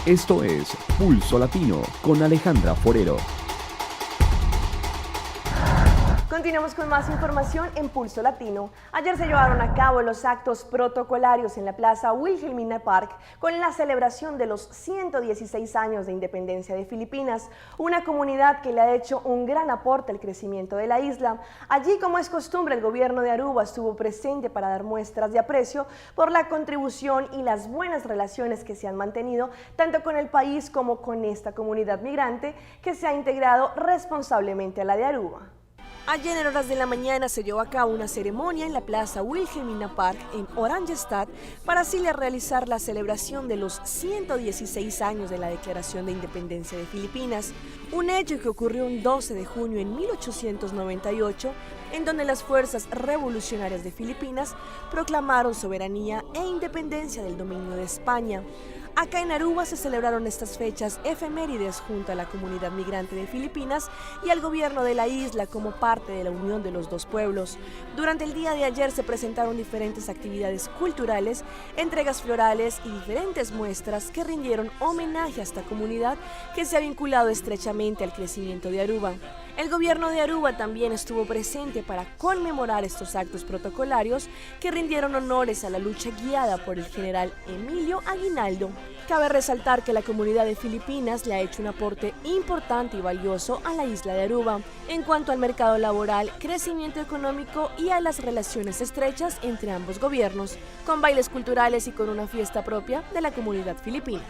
Esto es Pulso Latino con Alejandra Forero. Continuamos con más información en Pulso Latino. Ayer se llevaron a cabo los actos protocolarios en la Plaza Wilhelmina Park con la celebración de los 116 años de independencia de Filipinas, una comunidad que le ha hecho un gran aporte al crecimiento de la isla. Allí, como es costumbre, el gobierno de Aruba estuvo presente para dar muestras de aprecio por la contribución y las buenas relaciones que se han mantenido tanto con el país como con esta comunidad migrante que se ha integrado responsablemente a la de Aruba. Ayer en horas de la mañana se llevó a cabo una ceremonia en la Plaza Wilhelmina Park en Oranjestad para así realizar la celebración de los 116 años de la Declaración de Independencia de Filipinas, un hecho que ocurrió un 12 de junio en 1898, en donde las fuerzas revolucionarias de Filipinas proclamaron soberanía e independencia del dominio de España. Acá en Aruba se celebraron estas fechas efemérides junto a la comunidad migrante de Filipinas y al gobierno de la isla como parte de la unión de los dos pueblos. Durante el día de ayer se presentaron diferentes actividades culturales, entregas florales y diferentes muestras que rindieron homenaje a esta comunidad que se ha vinculado estrechamente al crecimiento de Aruba. El gobierno de Aruba también estuvo presente para conmemorar estos actos protocolarios que rindieron honores a la lucha guiada por el general Emilio Aguinaldo. Cabe resaltar que la comunidad de Filipinas le ha hecho un aporte importante y valioso a la isla de Aruba en cuanto al mercado laboral, crecimiento económico y a las relaciones estrechas entre ambos gobiernos, con bailes culturales y con una fiesta propia de la comunidad filipina.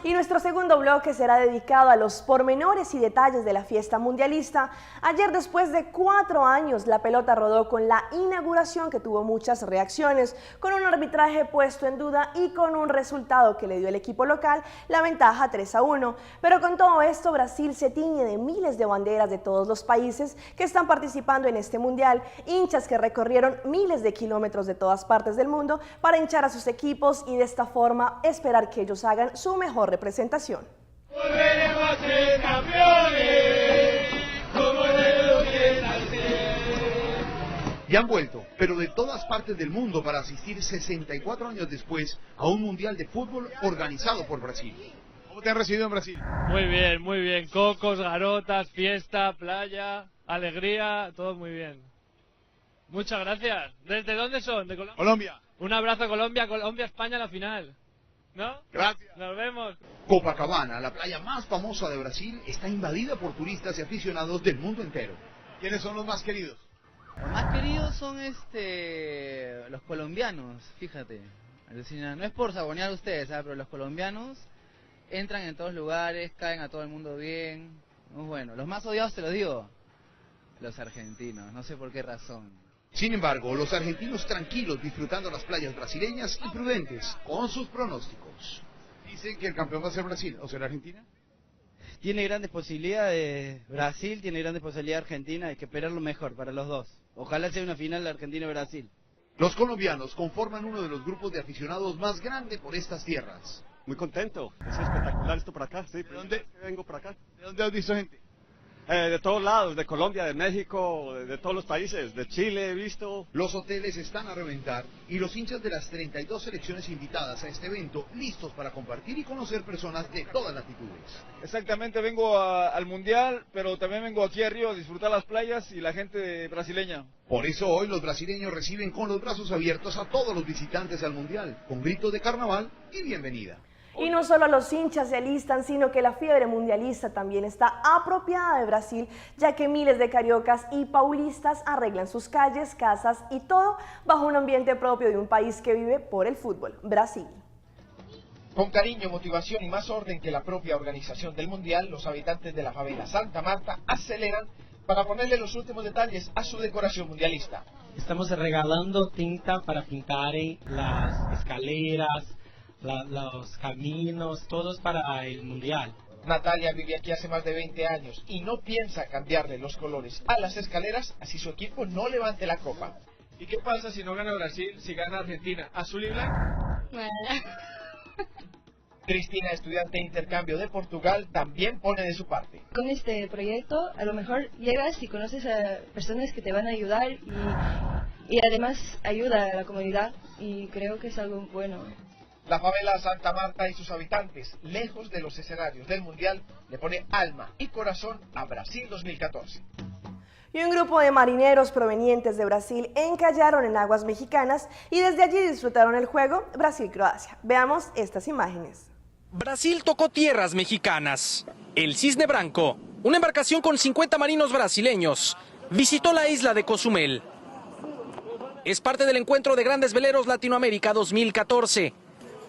Y nuestro segundo bloque será dedicado a los pormenores y detalles de la fiesta mundialista. Ayer, después de 4 años, la pelota rodó con la inauguración que tuvo muchas reacciones, con un arbitraje puesto en duda y con un resultado que le dio al equipo local la ventaja 3-1. Pero con todo esto, Brasil se tiñe de miles de banderas de todos los países que están participando en este mundial, hinchas que recorrieron miles de kilómetros de todas partes del mundo para hinchar a sus equipos y de esta forma esperar que ellos hagan su mejor representación. Volveremos a ser campeones, como lo quieren hacer. Y han vuelto, pero de todas partes del mundo para asistir 64 años después a un mundial de fútbol organizado por Brasil. ¿Cómo te han recibido en Brasil? Muy bien, muy bien. Cocos, garotas, fiesta, playa, alegría, todo muy bien. Muchas gracias. ¿Desde dónde son? ¿De Colombia? Colombia. Un abrazo a Colombia, España a la final. ¿No? Gracias. Nos vemos. Copacabana, la playa más famosa de Brasil, está invadida por turistas y aficionados del mundo entero. ¿Quiénes son los más queridos? Los más queridos son los colombianos, fíjate. No es por sabonear a ustedes, pero los colombianos entran en todos lugares, caen a todo el mundo bien. Muy bueno. Los más odiados, te lo digo, los argentinos, no sé por qué razón. Sin embargo, los argentinos tranquilos disfrutando las playas brasileñas y prudentes con sus pronósticos. Dicen que el campeón va a ser Brasil, ¿o será Argentina? Tiene grandes posibilidades Brasil, tiene grandes posibilidades Argentina, hay que esperar lo mejor para los dos. Ojalá sea una final de Argentina-Brasil. Los colombianos conforman uno de los grupos de aficionados más grande por estas tierras. Muy contento, es espectacular esto por acá, sí. ¿De dónde vengo por acá? ¿De dónde has visto gente? De todos lados, de Colombia, de México, de todos los países, de Chile he visto. Los hoteles están a reventar y los hinchas de las 32 selecciones invitadas a este evento listos para compartir y conocer personas de todas latitudes. Exactamente, vengo al Mundial, pero también vengo aquí a Río a disfrutar las playas y la gente brasileña. Por eso hoy los brasileños reciben con los brazos abiertos a todos los visitantes al Mundial, con gritos de carnaval y bienvenida. Y no solo los hinchas se alistan, sino que la fiebre mundialista también está apropiada de Brasil, ya que miles de cariocas y paulistas arreglan sus calles, casas y todo bajo un ambiente propio de un país que vive por el fútbol, Brasil. Con cariño, motivación y más orden que la propia organización del Mundial, los habitantes de la favela Santa Marta aceleran para ponerle los últimos detalles a su decoración mundialista. Estamos regalando tinta para pintar las escaleras, los caminos, todos para el mundial. Natalia vive aquí hace más de 20 años y no piensa cambiarle los colores a las escaleras, así su equipo no levante la copa. ¿Y qué pasa si no gana Brasil, si gana Argentina? ¿Azul y blanco? Cristina, estudiante de intercambio de Portugal, también pone de su parte. Con este proyecto, a lo mejor llegas y conoces a personas que te van a ayudar y y además ayuda a la comunidad y creo que es algo bueno. La favela Santa Marta y sus habitantes, lejos de los escenarios del Mundial, le pone alma y corazón a Brasil 2014. Y un grupo de marineros provenientes de Brasil encallaron en aguas mexicanas y desde allí disfrutaron el juego Brasil-Croacia. Veamos estas imágenes. Brasil tocó tierras mexicanas. El Cisne Branco, una embarcación con 50 marinos brasileños, visitó la isla de Cozumel. Es parte del encuentro de grandes veleros Latinoamérica 2014.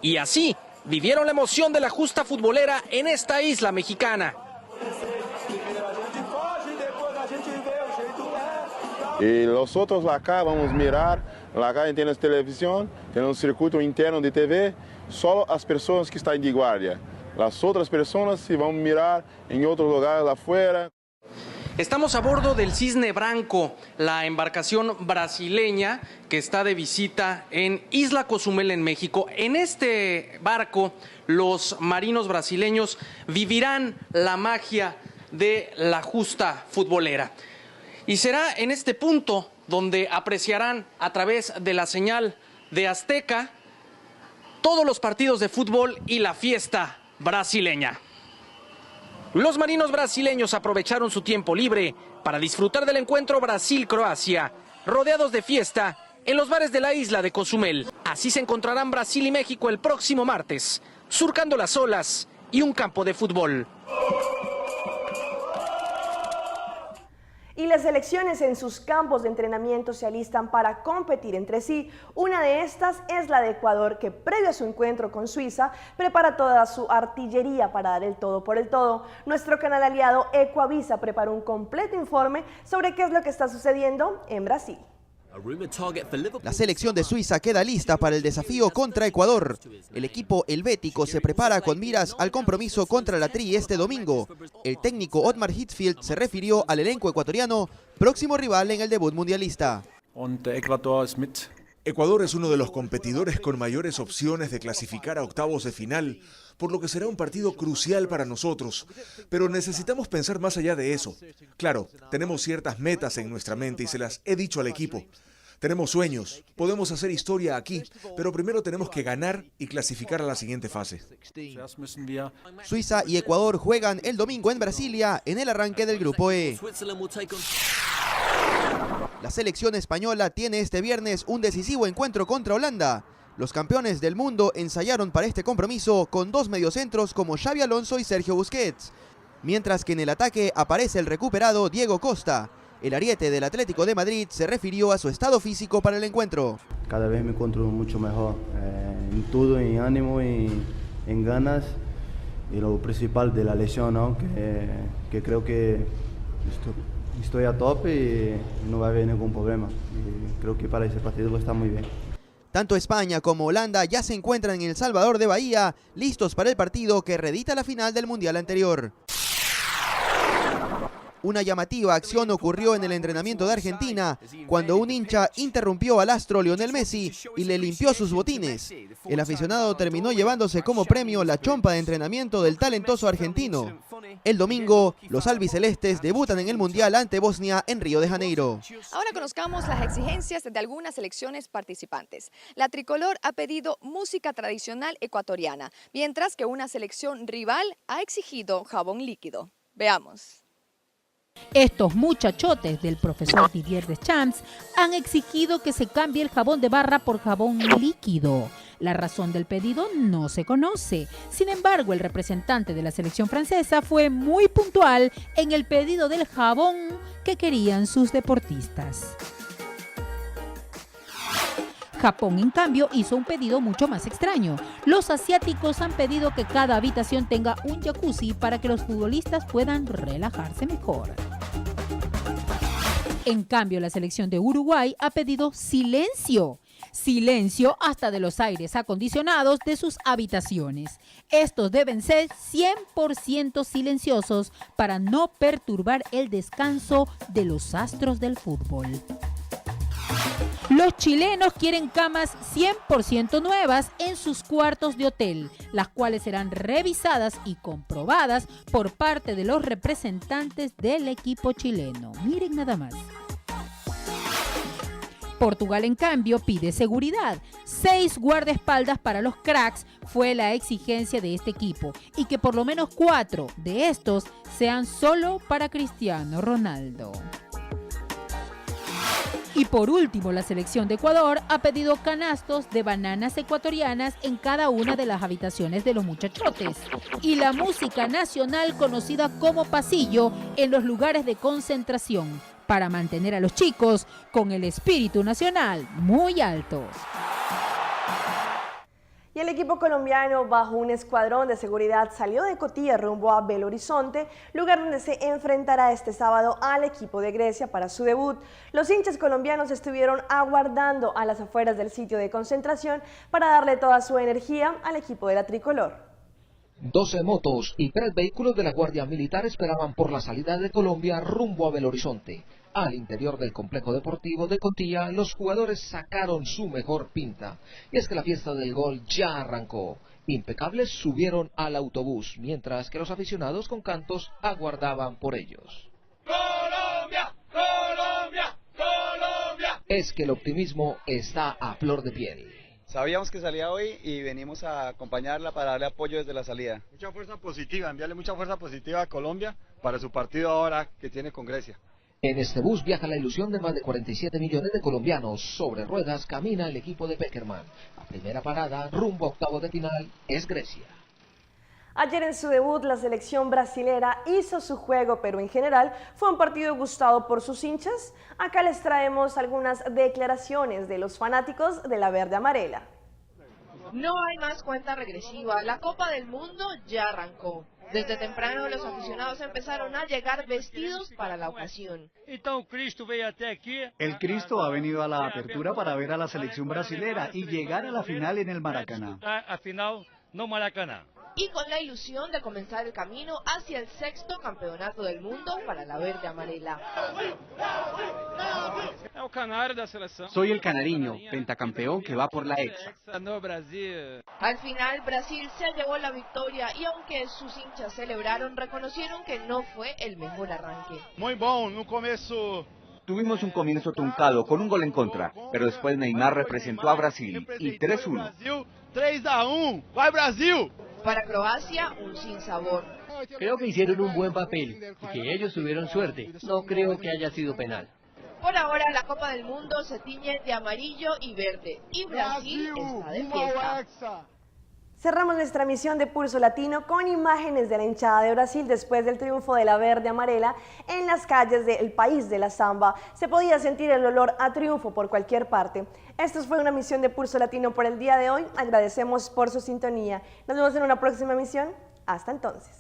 Y así vivieron la emoción de la justa futbolera en esta isla mexicana. Y los otros acá vamos a mirar, acá tenemos televisión, tenemos un circuito interno de TV, solo las personas que están de guardia. Las otras personas se van a mirar en otros lugares afuera. Estamos a bordo del Cisne Branco, la embarcación brasileña que está de visita en Isla Cozumel, en México. En este barco, los marinos brasileños vivirán la magia de la justa futbolera. Y será en este punto donde apreciarán a través de la señal de Azteca todos los partidos de fútbol y la fiesta brasileña. Los marinos brasileños aprovecharon su tiempo libre para disfrutar del encuentro Brasil-Croacia, rodeados de fiesta en los bares de la isla de Cozumel. Así se encontrarán Brasil y México el próximo martes, surcando las olas y un campo de fútbol. Y las selecciones en sus campos de entrenamiento se alistan para competir entre sí. Una de estas es la de Ecuador, que previo a su encuentro con Suiza, prepara toda su artillería para dar el todo por el todo. Nuestro canal aliado Ecuavisa preparó un completo informe sobre qué es lo que está sucediendo en Brasil. La selección de Suiza queda lista para el desafío contra Ecuador. El equipo helvético se prepara con miras al compromiso contra la Tri este domingo. El técnico Otmar Hitzfeld se refirió al elenco ecuatoriano, próximo rival en el debut mundialista. Ecuador es uno de los competidores con mayores opciones de clasificar a octavos de final, por lo que será un partido crucial para nosotros. Pero necesitamos pensar más allá de eso. Claro, tenemos ciertas metas en nuestra mente y se las he dicho al equipo. Tenemos sueños, podemos hacer historia aquí, pero primero tenemos que ganar y clasificar a la siguiente fase. Suiza y Ecuador juegan el domingo en Brasilia en el arranque del Grupo E. La selección española tiene este viernes un decisivo encuentro contra Holanda. Los campeones del mundo ensayaron para este compromiso con dos mediocentros como Xavi Alonso y Sergio Busquets, mientras que en el ataque aparece el recuperado Diego Costa. El ariete del Atlético de Madrid se refirió a su estado físico para el encuentro. Cada vez me encuentro mucho mejor, en todo, en ánimo, en ganas, y lo principal de la lesión, ¿no? que creo que estoy a tope y no va a haber ningún problema. Y creo que para ese partido está muy bien. Tanto España como Holanda ya se encuentran en El Salvador de Bahía, listos para el partido que reedita la final del Mundial anterior. Una llamativa acción ocurrió en el entrenamiento de Argentina, cuando un hincha interrumpió al astro Lionel Messi y le limpió sus botines. El aficionado terminó llevándose como premio la chompa de entrenamiento del talentoso argentino. El domingo, los albicelestes debutan en el Mundial ante Bosnia en Río de Janeiro. Ahora conozcamos las exigencias de algunas selecciones participantes. La tricolor ha pedido música tradicional ecuatoriana, mientras que una selección rival ha exigido jabón líquido. Veamos. Estos muchachotes del profesor Didier Deschamps han exigido que se cambie el jabón de barra por jabón líquido. La razón del pedido no se conoce. Sin embargo, el representante de la selección francesa fue muy puntual en el pedido del jabón que querían sus deportistas. Japón, en cambio, hizo un pedido mucho más extraño. Los asiáticos han pedido que cada habitación tenga un jacuzzi para que los futbolistas puedan relajarse mejor. En cambio, la selección de Uruguay ha pedido silencio. Silencio hasta de los aires acondicionados de sus habitaciones. Estos deben ser 100% silenciosos para no perturbar el descanso de los astros del fútbol. Los chilenos quieren camas 100% nuevas en sus cuartos de hotel, las cuales serán revisadas y comprobadas por parte de los representantes del equipo chileno. Miren nada más. Portugal, en cambio, pide seguridad. 6 guardaespaldas para los cracks fue la exigencia de este equipo y que por lo menos 4 de estos sean solo para Cristiano Ronaldo. Y por último, la selección de Ecuador ha pedido canastos de bananas ecuatorianas en cada una de las habitaciones de los muchachotes y la música nacional conocida como pasillo en los lugares de concentración para mantener a los chicos con el espíritu nacional muy altos. Y el equipo colombiano, bajo un escuadrón de seguridad, salió de Cotilla rumbo a Belo Horizonte, lugar donde se enfrentará este sábado al equipo de Grecia para su debut. Los hinchas colombianos estuvieron aguardando a las afueras del sitio de concentración para darle toda su energía al equipo de la tricolor. 12 motos y 3 vehículos de la Guardia Militar esperaban por la salida de Colombia rumbo a Belo Horizonte. Al interior del complejo deportivo de Cotilla, los jugadores sacaron su mejor pinta. Y es que la fiesta del gol ya arrancó. Impecables subieron al autobús, mientras que los aficionados con cantos aguardaban por ellos. ¡Colombia! ¡Colombia! ¡Colombia! Es que el optimismo está a flor de piel. Sabíamos que salía hoy y venimos a acompañarla para darle apoyo desde la salida. Mucha fuerza positiva, enviarle mucha fuerza positiva a Colombia para su partido ahora que tiene con Grecia. En este bus viaja la ilusión de más de 47 millones de colombianos. Sobre ruedas camina el equipo de Peckerman. La primera parada, rumbo a octavos de final, es Grecia. Ayer en su debut la selección brasilera hizo su juego, pero en general fue un partido gustado por sus hinchas. Acá les traemos algunas declaraciones de los fanáticos de la verde amarela. No hay más cuenta regresiva, la Copa del Mundo ya arrancó. Desde temprano los aficionados empezaron a llegar vestidos para la ocasión. El Cristo ha venido a la apertura para ver a la selección brasilera y llegar a la final en el Maracaná. Y con la ilusión de comenzar el camino hacia el 6º campeonato del mundo para la verde amarela. Soy el canariño, pentacampeón que va por la Hexa. Al final Brasil se llevó la victoria y aunque sus hinchas celebraron, reconocieron que no fue el mejor arranque. Muy bom, no começo. Tuvimos un comienzo truncado con un gol en contra, pero después Neymar representó a Brasil y 3-1. 3-1, ¡vai Brasil! Para Croacia, un sinsabor. Creo que hicieron un buen papel y que ellos tuvieron suerte. No creo que haya sido penal. Por ahora la Copa del Mundo se tiñe de amarillo y verde y Brasil está de fiesta. Cerramos nuestra emisión de Pulso Latino con imágenes de la hinchada de Brasil después del triunfo de la verde amarela en las calles del país de la samba. Se podía sentir el olor a triunfo por cualquier parte. Esta fue una emisión de Pulso Latino por el día de hoy. Agradecemos por su sintonía. Nos vemos en una próxima emisión. Hasta entonces.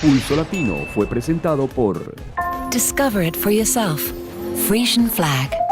Pulso Latino fue presentado por Discover it for yourself. Frisian Flag.